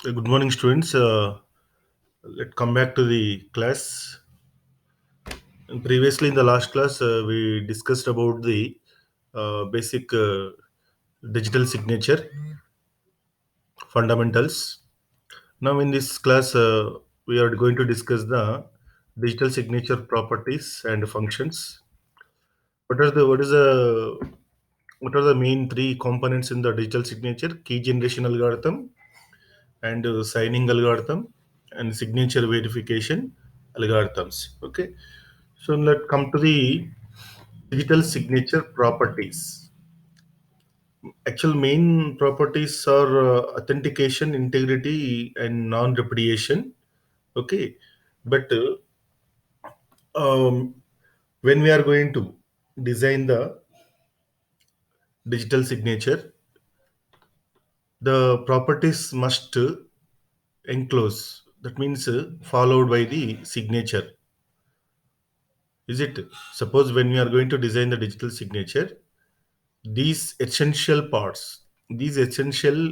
Good morning, students. Let's come back to the class. And previously, in the last class, we discussed about the basic digital signature fundamentals. Now, in this class, we are going to discuss the digital signature properties and functions. What are the main three components in the digital signature? Key generation algorithm, and signing algorithm, and signature verification algorithms. Okay, so let's come to the digital signature properties. Actual main properties are authentication, integrity, and non-repudiation. Okay, but um, when we are going to design the digital signature, the properties must enclose. That means followed by the signature. Is it? Suppose when we are going to design the digital signature, these essential parts, these essential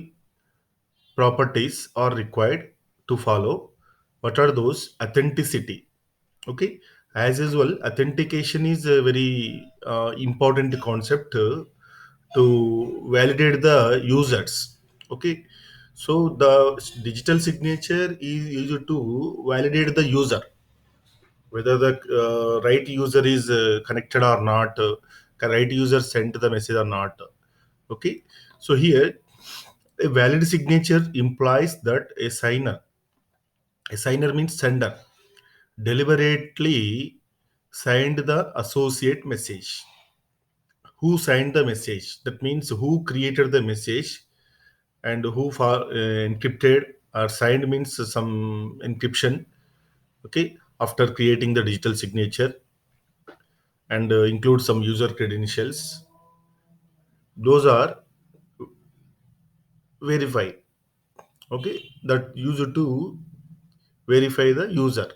properties are required to follow. What are those? Authenticity. Okay. As usual, authentication is a very important concept to validate the users. Okay. So the digital signature is used to validate the user, whether the right user is connected or not, right user sent the message or not. Okay. So here, a valid signature implies that a signer means sender, deliberately signed the associate message. Who signed the message? That means who created the message, and who encrypted or signed means some encryption. Okay, after creating the digital signature, and include some user credentials. Those are verified. Okay, that used to verify the user,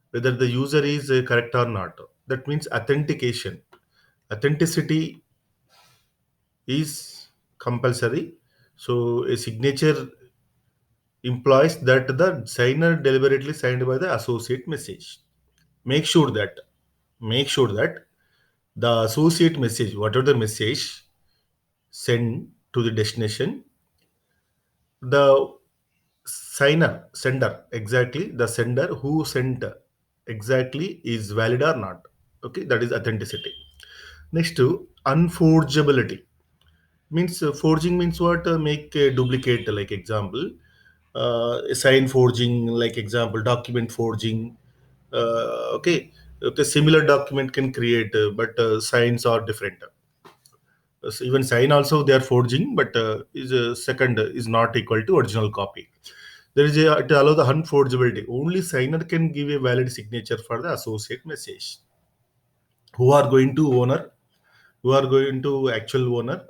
whether the user is correct or not. That means authentication. Authenticity is compulsory. So a signature implies that the signer deliberately signed by the associate message. Make sure that make sure that the associate message, whatever the message sent to the destination, the sender, exactly the sender who sent exactly is valid or not. Okay, that is authenticity. Next to unforgeability. Means forging means what? Make a duplicate, like example, sign forging, like example, document forging. Okay, okay, similar document can create, but signs are different. So even sign also they are forging, but is second is not equal to original copy. There is a to allow the unforgeability. Only signer can give a valid signature for the associate message. Who are going to owner? Who are going to actual owner?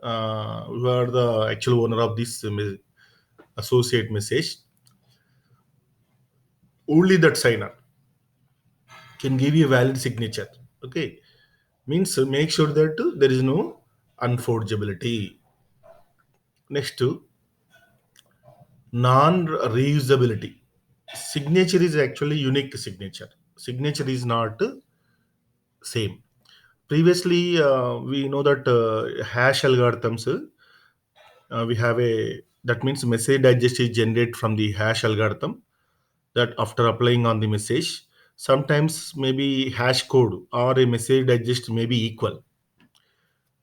Who are the actual owner of this associate message? Only that signer can give you a valid signature. Okay, means make sure that there is no unforgeability. Next to non-reusability. Signature is actually unique signature. Signature is not same. Previously, we know that hash algorithms. We have a that means message digest is generated from the hash algorithm. That after applying on the message, sometimes maybe hash code or a message digest may be equal.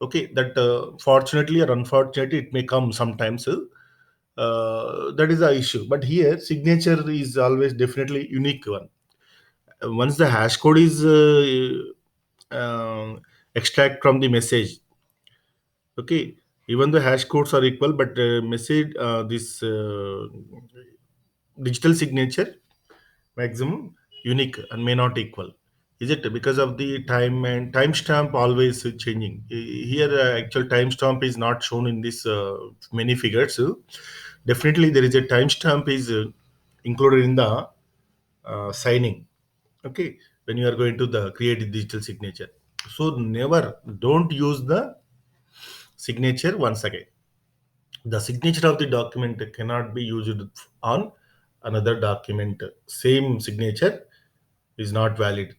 Okay, that fortunately or unfortunately it may come sometimes. That is the issue. But here, signature is always definitely unique one. Once the hash code is extract from the message, okay, even the hash codes are equal, but message this digital signature maximum unique and may not equal. Is it because of the time and timestamp always changing? Here, actual timestamp is not shown in this many figures. Definitely, there is a timestamp is included in the signing. Okay, when you are going to the create digital signature, so never don't use the signature once again. The signature of the document cannot be used on another document. Same signature is not valid.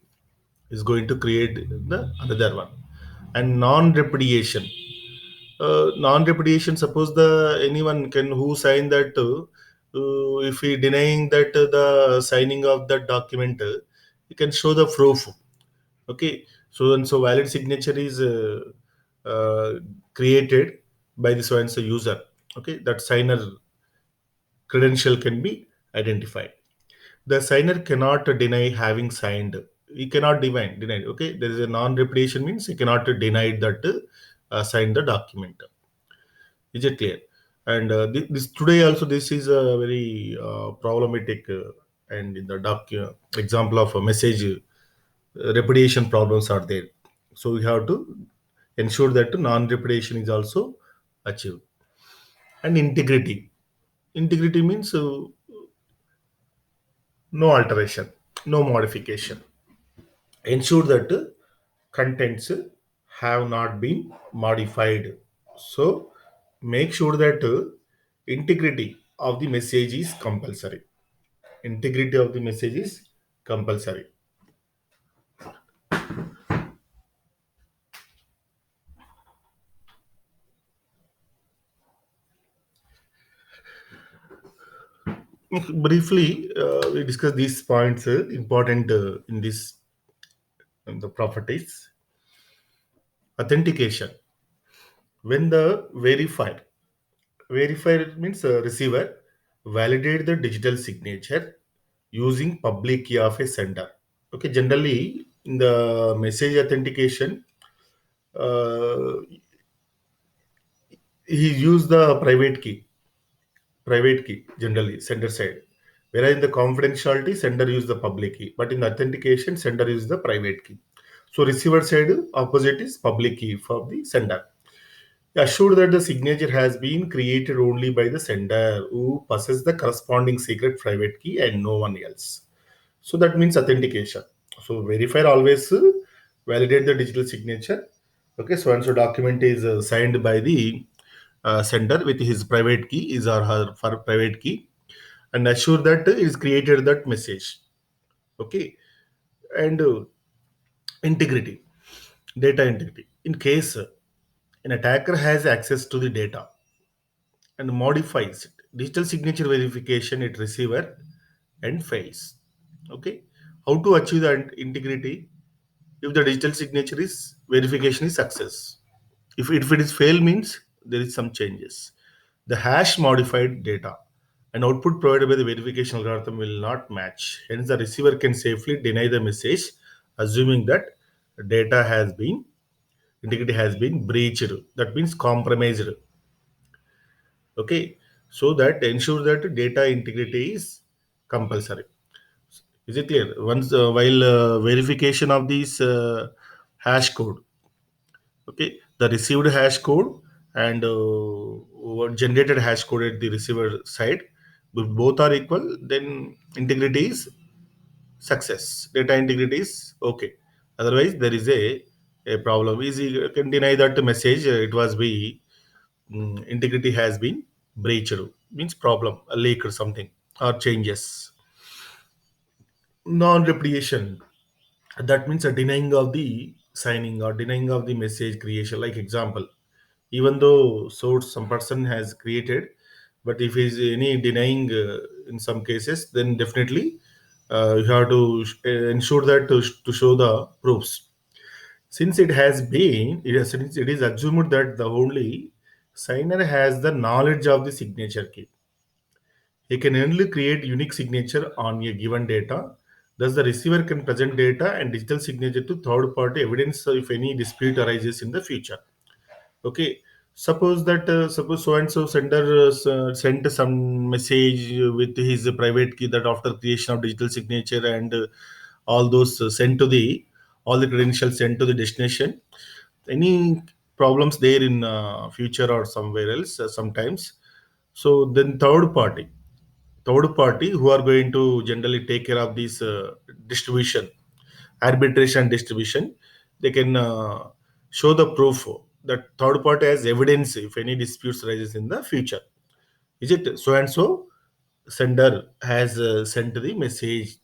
Is going to create the another one. And non-repudiation. Non-repudiation. Suppose the anyone can who sign that. If he denying that the signing of that document, he can show the proof. Okay, so and so valid signature is created by the so and so user. Okay, that signer credential can be identified. The signer cannot deny having signed. He cannot deny. Okay, there is a non-repudiation means he cannot deny that signed the document. Is it clear? And this today also this is a very problematic and in the example of a message repudiation problems are there. So we have to ensure that non-repudiation is also achieved. And integrity. Integrity means no alteration, no modification. Ensure that contents have not been modified. So make sure that integrity of the message is compulsory. Integrity of the message is compulsory. Briefly, we discuss these points important in this in the properties. Authentication. When the verifier means receiver, validate the digital signature using public key of a sender. Okay, generally in the message authentication, uh, he use the private key generally sender side. Whereas in the confidentiality, sender use the public key, but in the authentication, sender use the private key. So receiver side opposite is public key for the sender. Assure that the signature has been created only by the sender who possesses the corresponding secret private key and no one else. So that means authentication. So verifier always validate the digital signature. Okay, so and so document is signed by the sender with his private key, is or her for private key, and assure that it is created that message. Okay, and integrity, data integrity. In case an attacker has access to the data and modifies it. Digital signature verification at receiver and fails. Okay. How to achieve that integrity? If the digital signature is verification is success. If it is fail means there is some changes. The hash modified data and output provided by the verification algorithm will not match. Hence, the receiver can safely deny the message, assuming that data has been integrity has been breached. That means compromised. Okay, so that ensure that data integrity is compulsory. Is it clear? Once while verification of this hash code, okay, the received hash code and what generated hash code at the receiver side, if both are equal, then integrity is success. Data integrity is okay. Otherwise, there is a problem. Easy can deny that message. It was be integrity has been breached. Means problem, a leak or something, or changes. Non-repudiation. That means a denying of the signing or denying of the message creation. Like example, even though source some person has created, but if is any denying in some cases, then definitely you have to ensure that to show the proofs. Since since it is assumed that the only signer has the knowledge of the signature key. He can only create unique signature on a given data. Thus, the receiver can present data and digital signature to third-party evidence if any dispute arises in the future. Okay, suppose so and so sender sent some message with his private key that after creation of digital signature and all those sent to the all the credentials sent to the destination. Any problems there in future or somewhere else sometimes. So then third party who are going to generally take care of this distribution, arbitration distribution, they can show the proof that third party has evidence if any disputes arises in the future. Is it so and so sender has sent the message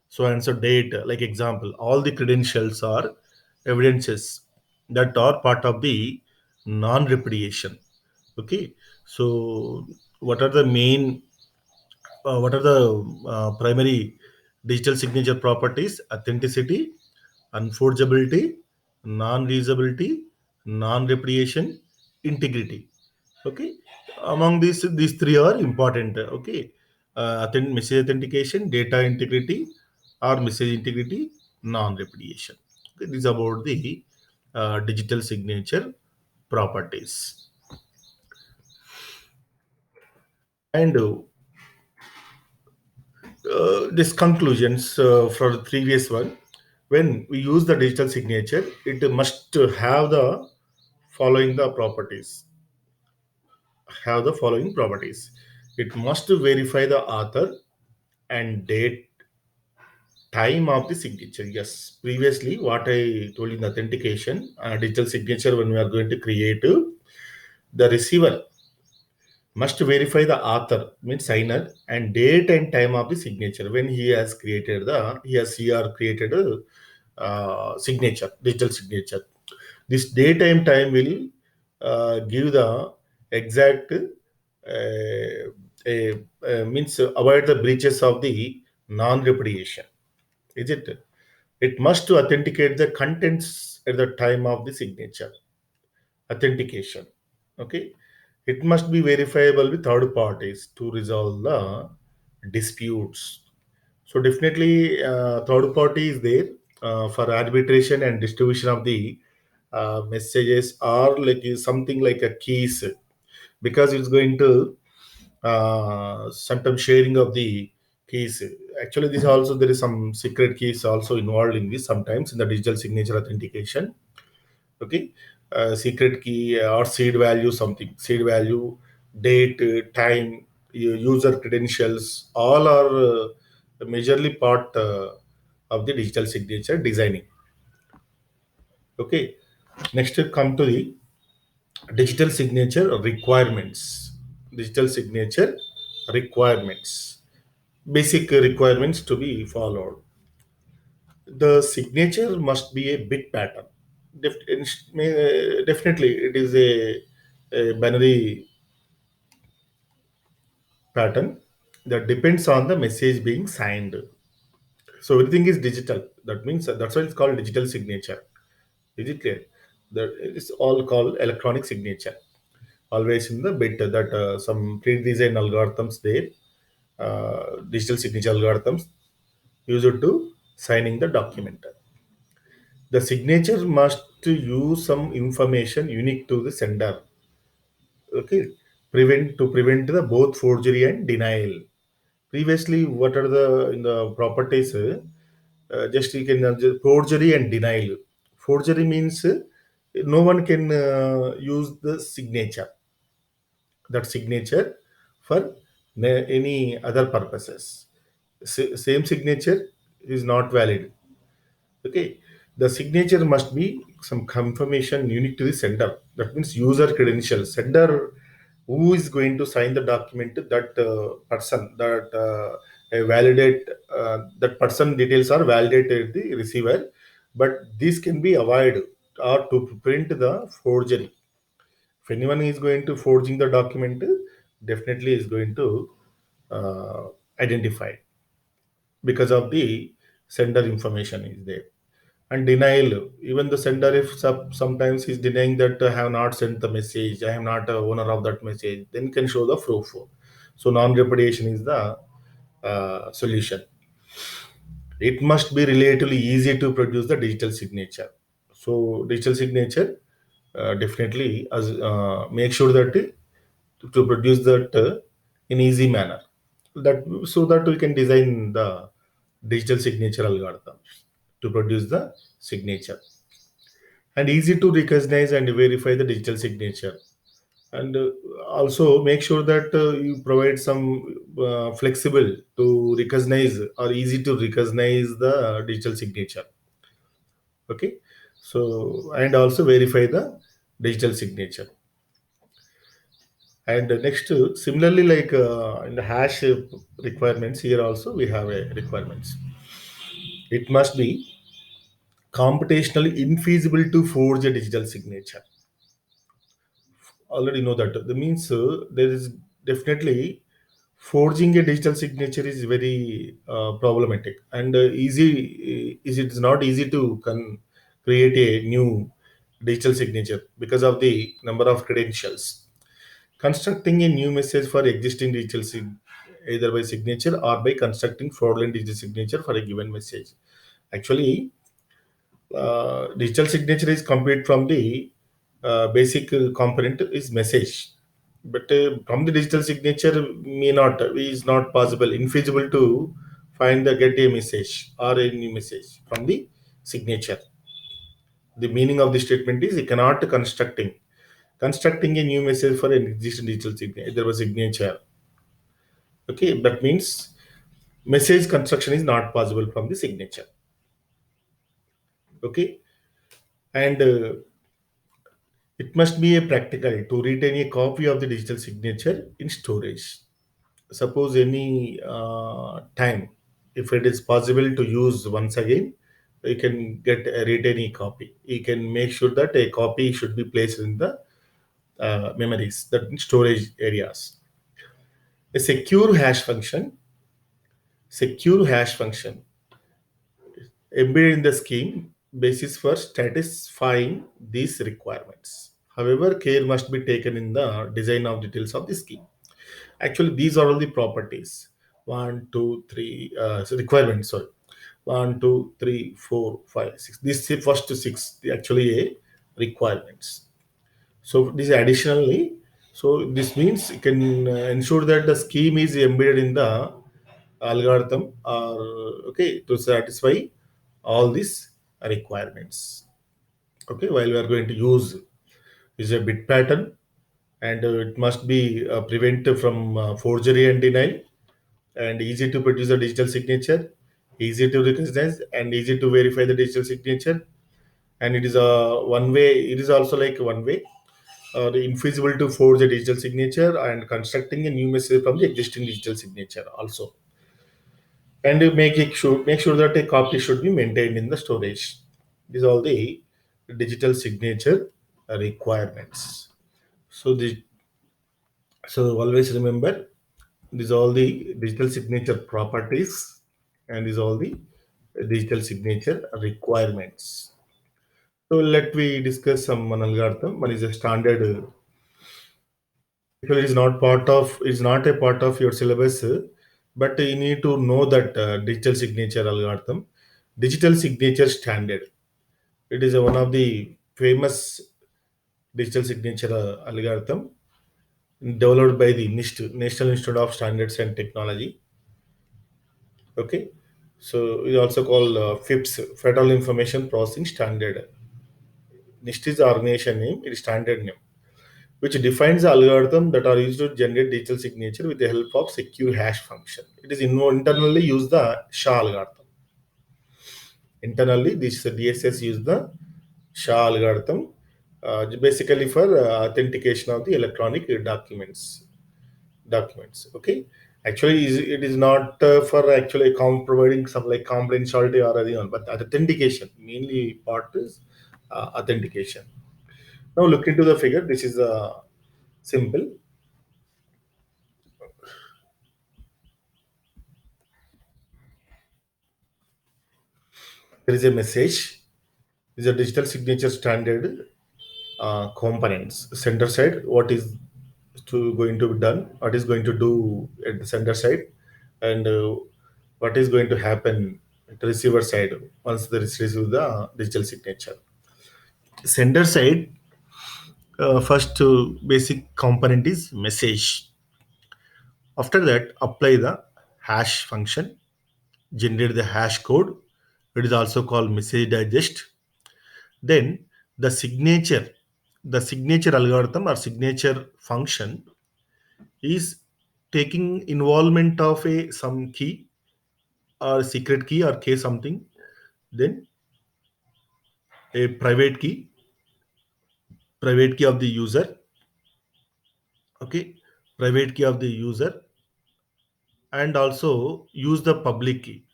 so and so date, like example, all the credentials are evidences that are part of the non-repudiation. Okay, so what are the main what are the primary digital signature properties? Authenticity, unforgeability, non-reusability, non-repudiation, integrity. Okay, among these three are important. Okay, message authentication, data integrity, or message integrity, non-repudiation. Okay, this is about the digital signature properties. And these conclusions for the previous one, when we use the digital signature, it must have the following the properties. Have the following properties. It must verify the author and date time of the signature. Yes, previously what I told in authentication, digital signature, when we are going to create, the receiver must verify the author means signer and date and time of the signature when he has he or created a signature, digital signature. This date and time will give the exact means avoid the breaches of the non-repudiation. Is it? It must to authenticate the contents at the time of the signature. Authentication. Okay. It must be verifiable with third parties to resolve the disputes. So definitely, third party is there for arbitration and distribution of the messages, or like is something like a keys, because it's going to sometimes sharing of the keys. Actually, this also there is some secret keys also involved in this sometimes in the digital signature authentication. Okay, secret key or seed value, something seed value, date, time, user credentials, all are majorly part of the digital signature designing. Okay, next we come to the digital signature requirements. Digital signature requirements, basic requirements to be followed. The signature must be a bit pattern. Definitely, it is a binary pattern that depends on the message being signed. So everything is digital. That means that's why it's called digital signature. Is it clear? That it's all called electronic signature. Always in the bit that some pre-designed algorithms there, digital signature algorithms used to signing the document. The signature must use some information unique to the sender. Okay, prevent the both forgery and denial. Previously, what are the in the properties? Just you can forgery and denial. Forgery means no one can use the signature, that signature for any other purposes. Same signature is not valid. Okay, the signature must be some confirmation unique to the sender. That means user credentials. Sender who is going to sign the document, that person, that validate that person details are validated the receiver, but this can be avoided or to prevent the forgery. If anyone is going to forging the document, definitely is going to uh, identify because of the sender information is there. And denial, even the sender, if sometimes he's denying that I have not sent the message, I am not a owner of that message, then can show the proof. So non-repudiation is the solution. It must be relatively easy to produce the digital signature. So digital signature definitely as make sure that to produce that in easy manner, that so that we can design the digital signature algorithms to produce the signature, and easy to recognize and verify the digital signature. And also make sure that you provide some flexible to recognize or easy to recognize the digital signature. Okay, so and also verify the digital signature. And next, similarly, like in the hash requirements, here also we have a requirements. It must be computationally infeasible to forge a digital signature. Already know that. That means there is definitely forging a digital signature is very problematic and easy. Is it is not easy to create a new digital signature because of the number of credentials. Constructing a new message for existing digital either by signature or by constructing fraudulent digital signature for a given message. Actually, digital signature is complete from the basic component is message, but from the digital signature may not is not possible, infeasible to find the get a message or any message from the signature. The meaning of the statement is you cannot constructing a new message for an existing digital signature. There was signature. Okay, that means message construction is not possible from the signature. Okay, and it must be a practical to retain a copy of the digital signature in storage. Suppose any time, if it is possible to use once again, you can get a retain a copy. You can make sure that a copy should be placed in the memories, the storage areas. A secure hash function embedded in the scheme basis for satisfying these requirements. However, care must be taken in the design of details of the scheme. Actually, these are all the properties. One, two, three, requirements. Sorry, one, two, three, four, five, six. These first to six, actually a requirements. So this additionally, so this means you can ensure that the scheme is embedded in the algorithm or okay to satisfy all these requirements. Okay, while we are going to use is a bit pattern and it must be prevented from forgery and denial and easy to produce a digital signature, easy to recognize and easy to verify the digital signature, and it is a one way. It is also like one way infeasible to forge a digital signature and constructing a new message from the existing digital signature also, and you make sure that a copy should be maintained in the storage. These are all the digital signature requirements. So the so always remember these all the digital signature properties and these all the digital signature requirements. So let we discuss some one algorithm. One is a standard. Actually, it's not a part of your syllabus, but you need to know that digital signature algorithm, digital signature standard. It is one of the famous digital signature algorithm developed by the NIST, National Institute of Standards and Technology. Okay, so it's also called FIPS, Federal Information Processing Standard. NIST is the organization name, it is standard name, which defines the algorithm that are used to generate digital signature with the help of secure hash function. It is internally use the SHA algorithm. Internally, this DSS use the SHA algorithm basically for authentication of the electronic documents. Okay, actually, it is not for actually providing some like confidentiality or anything, but authentication mainly part is authentication. Now look into the figure. This is simple. There is a message. Is a digital signature standard components. Sender side, what is to going to be done, what is going to do at the sender side, and what is going to happen at the receiver side once they receive the digital signature. Sender side, first basic component is message. After that, apply the hash function, generate the hash code. It is also called message digest. Then the signature algorithm or signature function is taking involvement of a some key or secret key or k something, then a private key, private key of the user. Okay, private key of the user, and also use the public key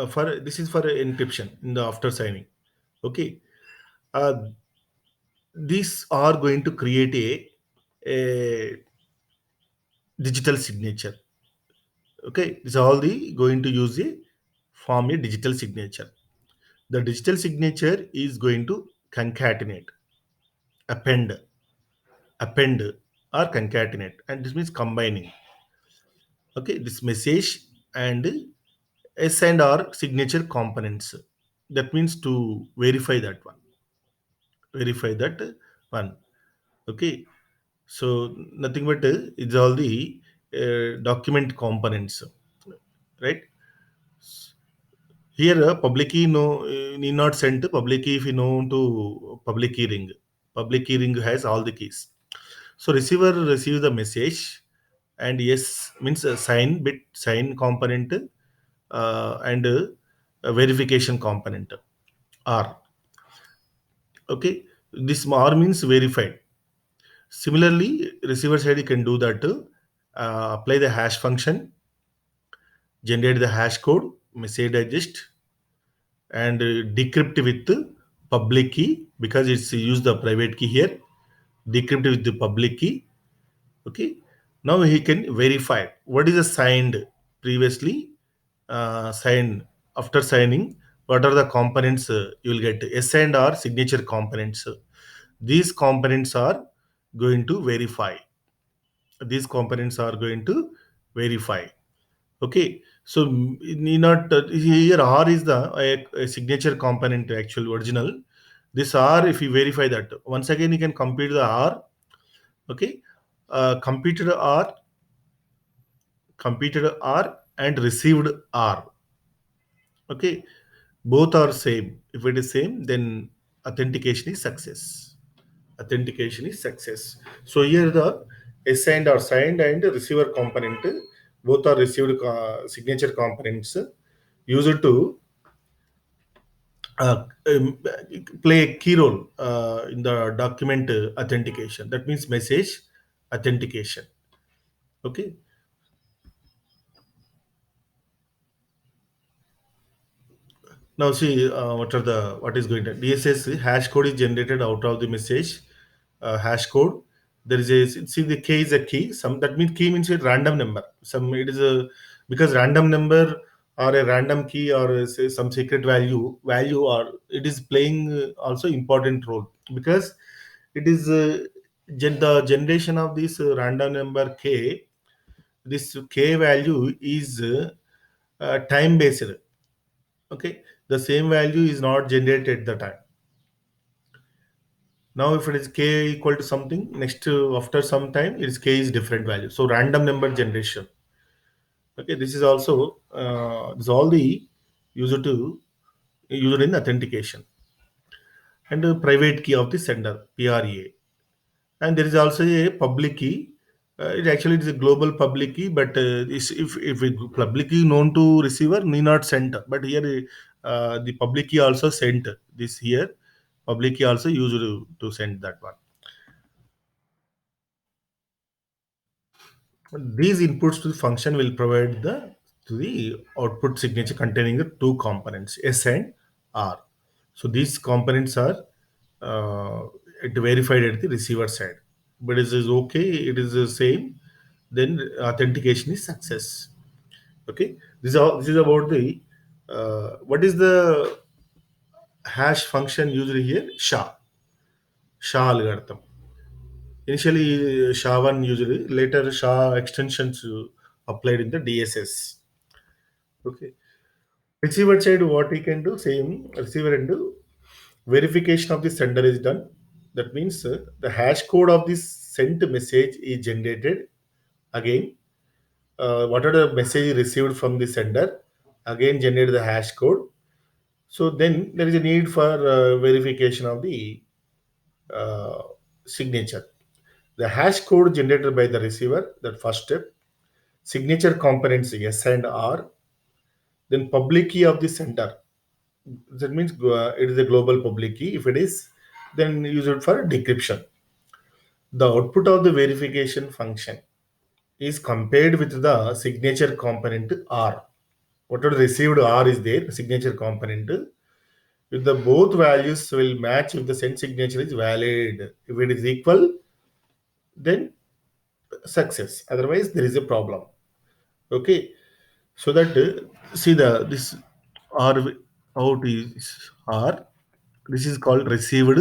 for this is for encryption in the after signing. Okay, uh, these are going to create a digital signature. Okay, these are all the going to use a form a digital signature. The digital signature is going to concatenate, append, append, or concatenate, and this means combining. Okay, this message and S and R signature components. That means to verify that one. Verify that one. Okay, so nothing but it's all the document components, right? Here, public key no need not send to public key if you know to public key ring. Public key ring has all the keys. So receiver receives the message, and yes means a sign bit sign component, and a verification component R. Okay, this R means verified. Similarly, receiver side you can do that too. Apply the hash function, generate the hash code, message digest, and decrypt with the public key because it's use the private key here. Decrypt with the public key. Okay. Now he can verify what is the signed previously signed after signing. What are the components you will get? S and R signature components. These components are going to verify. These components are going to verify. Okay, so need not here R is the a signature component actual original. This R, if you verify that, once again you can compute the R. Okay, computed R, computed R, and received R. Okay, both are same. If it is same, then authentication is success. Authentication is success. So here the assigned or signed and receiver component both are received signature components used to play a key role in the document authentication. That means message authentication. Okay. Now see what is going to DSS hash code is generated out of the message hash code. There is a see the key is a key. Some that means key means a random number. Some it is a because random number or a random key or say some secret value or it is playing also important role because it is the generation of this random number k. This k value is time based. Okay, the same value is not generated at the time. Now if it is k equal to something next after some time its k is different value, so random number generation. Okay, this is also this all the user to user in authentication, and private key of the sender PRA, and there is also a public key. It actually is a global public key, but if it public key known to receiver need not send, but here the public key also sent this here. Public key also used to send that one. These inputs to the function will provide the to the output signature containing the two components S and R. So these components are uh, verified at the receiver side. But it is okay, it is the same. Then authentication is success. Okay, this is about the what is the hash function used here? SHA algorithm. Initially, SHA-1 usually, later SHA extensions applied in the DSS. Okay. Receiver side, what we can do, same receiver and do verification of the sender is done. That means the hash code of this sent message is generated. Again, what are the message received from the sender? Again, generate the hash code. So then there is a need for verification of the uh, signature. The hash code generated by the receiver, that first step. Signature components S and R. Then public key of the sender. That means it is a global public key. If it is then use it for decryption. The output of the verification function is compared with the signature component R. Whatever received R is there, signature component. If the both values will match, if the sent signature is valid, if it is equal, then success. Otherwise, there is a problem. Okay, so that see the this R out is R. This is called received,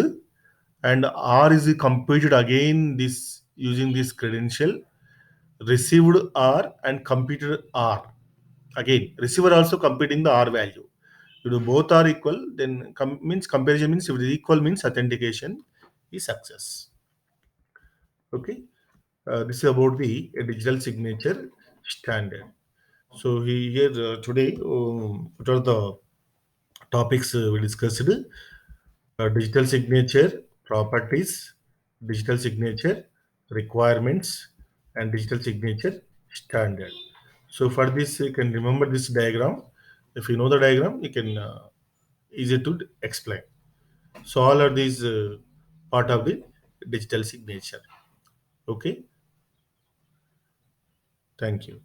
and R is computed again. This using this credential received R and computed R. Again, receiver also computing the R value. If both are equal, then means comparison means if it is equal means authentication is success. Okay, this is about the digital signature standard. So here today, what are the topics we discussed? Digital signature properties, digital signature requirements, and digital signature standard. So for this, you can remember this diagram. If you know the diagram, you can easy to explain. So all are these part of the digital signature. Okay, thank you.